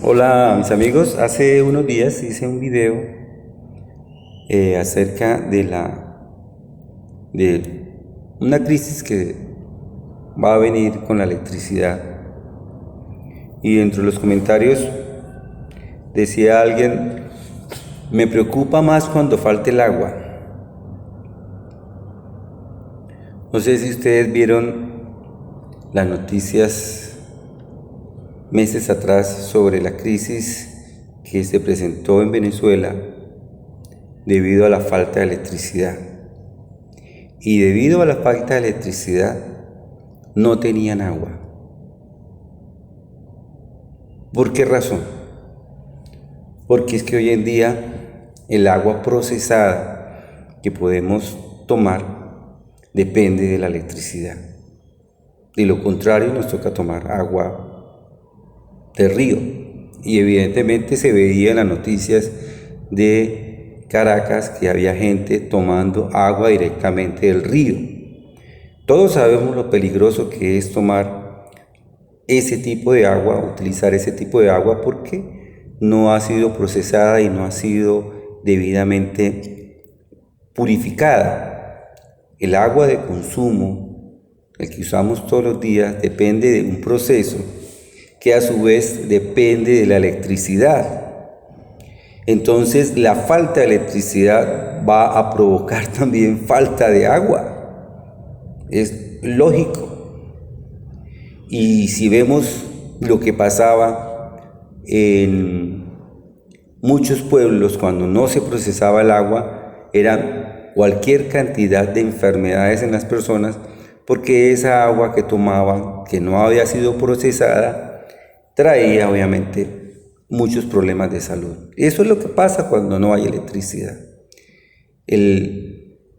Hola mis amigos, hace unos días hice un video acerca de una crisis que va a venir con la electricidad, y dentro de los comentarios decía alguien: me preocupa más cuando falte el agua. No sé si ustedes vieron las noticias meses atrás sobre la crisis que se presentó en Venezuela debido a la falta de electricidad. Y debido a la falta de electricidad no tenían agua. ¿Por qué razón? Porque es que hoy en día el agua procesada que podemos tomar depende de la electricidad. De lo contrario, nos toca tomar agua de río. Y evidentemente se veía en las noticias de Caracas que había gente tomando agua directamente del río. Todos sabemos lo peligroso que es tomar ese tipo de agua, utilizar ese tipo de agua, porque no ha sido procesada y no ha sido debidamente purificada. El agua de consumo, el que usamos todos los días, depende de un proceso que a su vez depende de la electricidad. Entonces la falta de electricidad va a provocar también falta de agua. Es lógico. Y si vemos lo que pasaba en muchos pueblos cuando no se procesaba el agua, eran cualquier cantidad de enfermedades en las personas, porque esa agua que tomaban, que no había sido procesada, traía obviamente muchos problemas de salud. Eso es lo que pasa cuando no hay electricidad.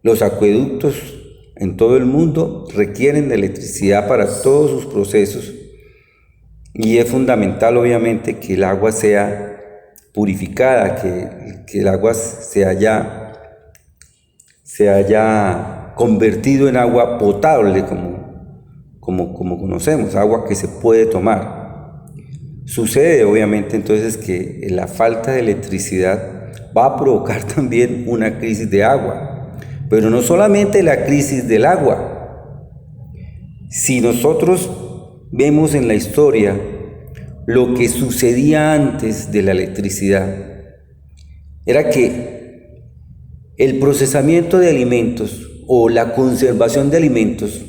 Los acueductos en todo el mundo requieren de electricidad para todos sus procesos, y es fundamental obviamente que el agua sea purificada, que el agua se haya convertido en agua potable, como conocemos, agua que se puede tomar. Sucede obviamente entonces que la falta de electricidad va a provocar también una crisis de agua, pero no solamente la crisis del agua. Si nosotros vemos en la historia lo que sucedía antes de la electricidad, era que el procesamiento de alimentos o la conservación de alimentos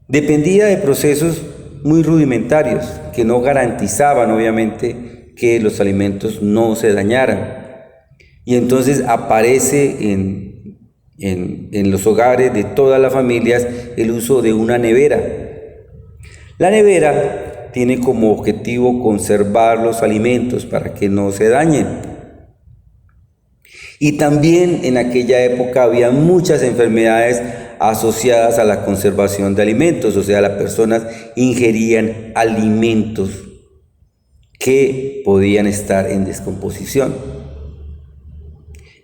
dependía de procesos muy rudimentarios que no garantizaban obviamente que los alimentos no se dañaran. Y entonces aparece en los hogares de todas las familias el uso de una nevera. La nevera tiene como objetivo conservar los alimentos para que no se dañen. Y también en aquella época había muchas enfermedades asociadas a la conservación de alimentos, o sea, las personas ingerían alimentos que podían estar en descomposición.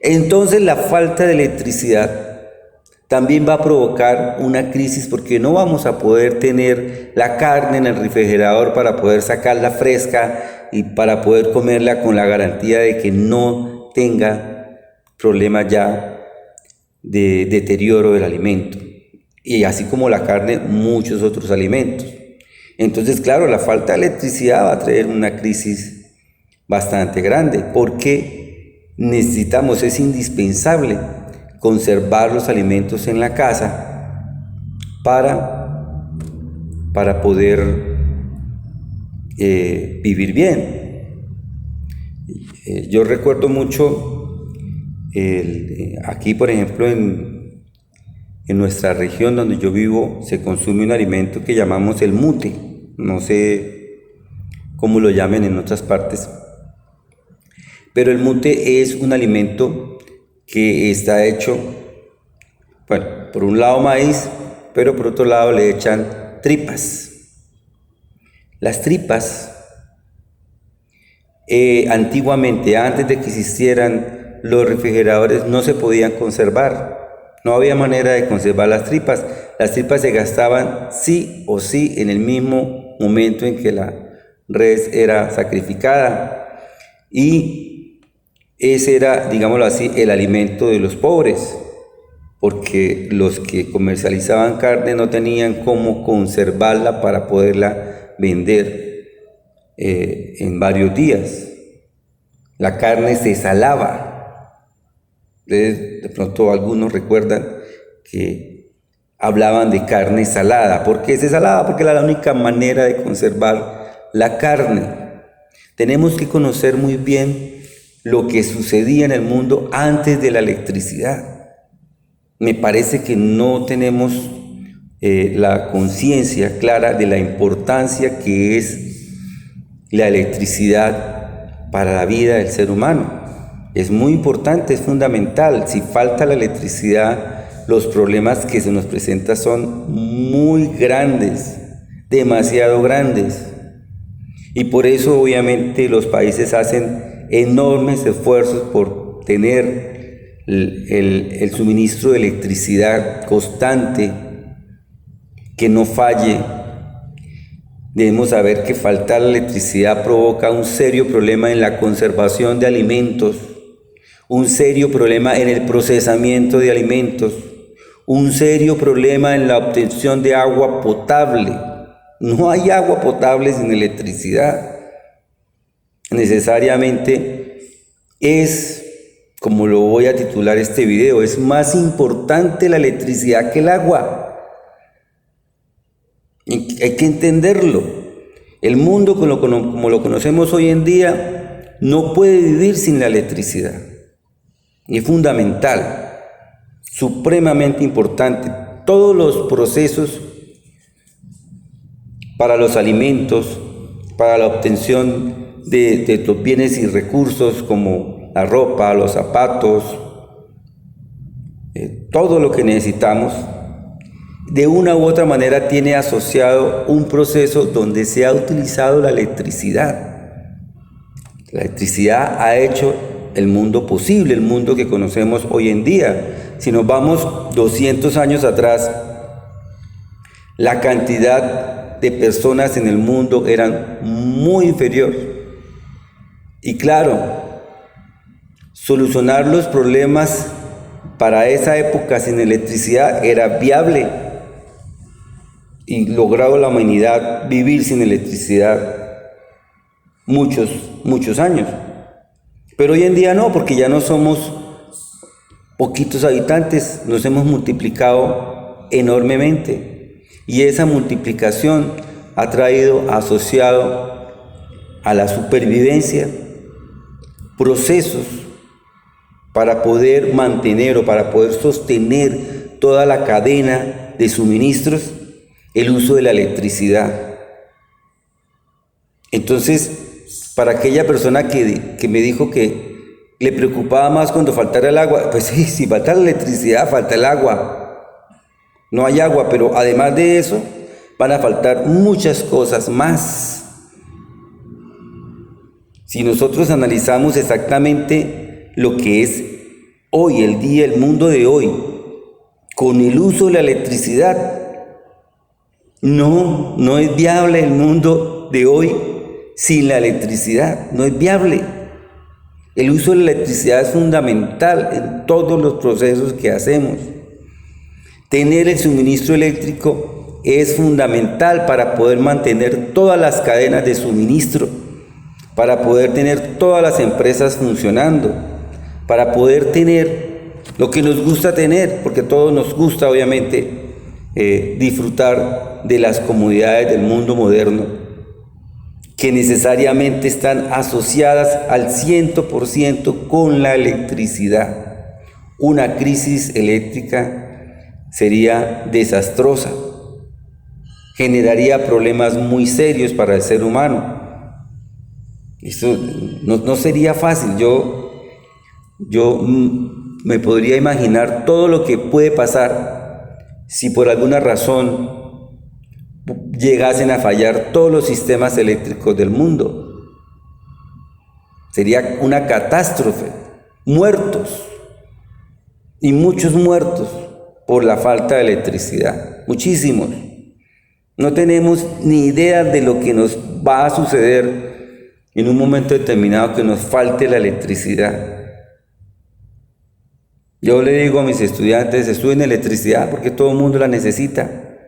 Entonces la falta de electricidad también va a provocar una crisis, porque no vamos a poder tener la carne en el refrigerador para poder sacarla fresca y para poder comerla con la garantía de que no tenga problemas ya de deterioro del alimento, y así como la carne, muchos otros alimentos. Entonces, claro, la falta de electricidad va a traer una crisis bastante grande, porque necesitamos, es indispensable conservar los alimentos en la casa para poder vivir bien. Yo recuerdo mucho aquí, por ejemplo, en nuestra región donde yo vivo, se consume un alimento que llamamos el mute. No sé cómo lo llamen en otras partes, pero el mute es un alimento que está hecho, bueno, por un lado maíz, pero por otro lado le echan tripas. Las tripas, antiguamente, antes de que existieran los refrigeradores, no se podían conservar. No había manera de conservar las tripas. Las tripas se gastaban sí o sí en el mismo momento en que la res era sacrificada y ese era, digámoslo así, el alimento de los pobres, porque los que comercializaban carne no tenían cómo conservarla para poderla vender en varios días. La carne se salaba. De pronto algunos recuerdan que hablaban de carne salada. ¿Por qué se salaba? Porque era la única manera de conservar la carne. Tenemos que conocer muy bien lo que sucedía en el mundo antes de la electricidad. Me parece que no tenemos la conciencia clara de la importancia que es la electricidad para la vida del ser humano. Es muy importante, es fundamental. Si falta la electricidad, los problemas que se nos presentan son muy grandes, demasiado grandes. Y por eso obviamente los países hacen enormes esfuerzos por tener el suministro de electricidad constante, que no falle. Debemos saber que faltar la electricidad provoca un serio problema en la conservación de alimentos, un serio problema en el procesamiento de alimentos, un serio problema en la obtención de agua potable. No hay agua potable sin electricidad. Necesariamente es, como lo voy a titular este video, es más importante la electricidad que el agua. Y hay que entenderlo. El mundo como lo conocemos hoy en día no puede vivir sin la electricidad. Y es fundamental, supremamente importante. Todos los procesos para los alimentos, para la obtención de los bienes y recursos como la ropa, los zapatos, todo lo que necesitamos, de una u otra manera tiene asociado un proceso donde se ha utilizado la electricidad. La electricidad ha hecho el mundo posible, el mundo que conocemos hoy en día. Si nos vamos 200 años atrás, la cantidad de personas en el mundo eran muy inferior. Y claro, solucionar los problemas para esa época sin electricidad era viable. Y logrado la humanidad vivir sin electricidad muchos años. Pero hoy en día no, porque ya no somos poquitos habitantes, nos hemos multiplicado enormemente. Y esa multiplicación ha traído asociado a la supervivencia procesos para poder mantener o para poder sostener toda la cadena de suministros, el uso de la electricidad. Entonces, para aquella persona que me dijo que le preocupaba más cuando faltara el agua, pues sí, si falta la electricidad, falta el agua. No hay agua, pero además de eso, van a faltar muchas cosas más. Si nosotros analizamos exactamente lo que es hoy, el día, el mundo de hoy, con el uso de la electricidad, no es viable el mundo de hoy sin la electricidad, no es viable. El uso de la electricidad es fundamental en todos los procesos que hacemos. Tener el suministro eléctrico es fundamental para poder mantener todas las cadenas de suministro, para poder tener todas las empresas funcionando, para poder tener lo que nos gusta tener, porque a todos nos gusta obviamente disfrutar de las comodidades del mundo moderno, que necesariamente están asociadas al 100% con la electricidad. Una crisis eléctrica sería desastrosa, generaría problemas muy serios para el ser humano. Eso no sería fácil. Yo me podría imaginar todo lo que puede pasar si por alguna razón llegasen a fallar todos los sistemas eléctricos del mundo. Sería una catástrofe. Muertos. Y muchos muertos por la falta de electricidad. Muchísimos. No tenemos ni idea de lo que nos va a suceder en un momento determinado que nos falte la electricidad. Yo le digo a mis estudiantes, estudien electricidad porque todo el mundo la necesita.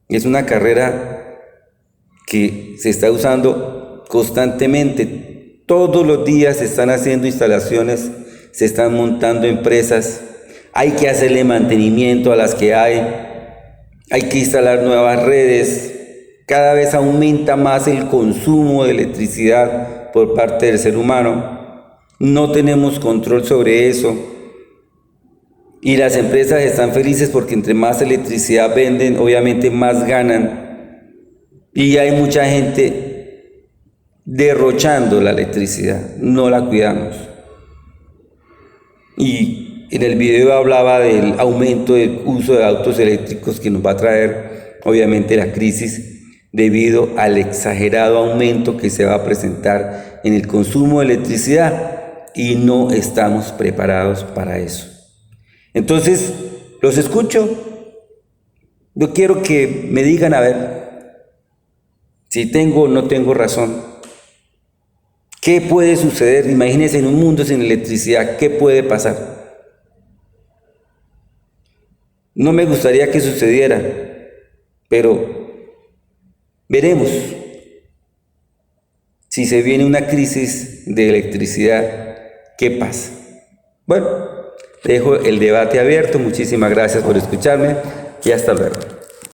Es una carrera que se está usando constantemente. Todos los días se están haciendo instalaciones, se están montando empresas. Hay que hacerle mantenimiento a las que hay que instalar nuevas redes. Cada vez aumenta más el consumo de electricidad por parte del ser humano. No tenemos control sobre eso. Y las empresas están felices porque entre más electricidad venden, obviamente más ganan. Y hay mucha gente derrochando la electricidad, no la cuidamos. Y en el video hablaba del aumento del uso de autos eléctricos que nos va a traer, obviamente, la crisis debido al exagerado aumento que se va a presentar en el consumo de electricidad y no estamos preparados para eso. Entonces, los escucho. Yo quiero que me digan, a ver, si tengo o no tengo razón. ¿Qué puede suceder? Imagínense en un mundo sin electricidad, ¿qué puede pasar? No me gustaría que sucediera, pero veremos si se viene una crisis de electricidad, ¿qué pasa? Bueno, dejo el debate abierto. Muchísimas gracias por escucharme y hasta luego.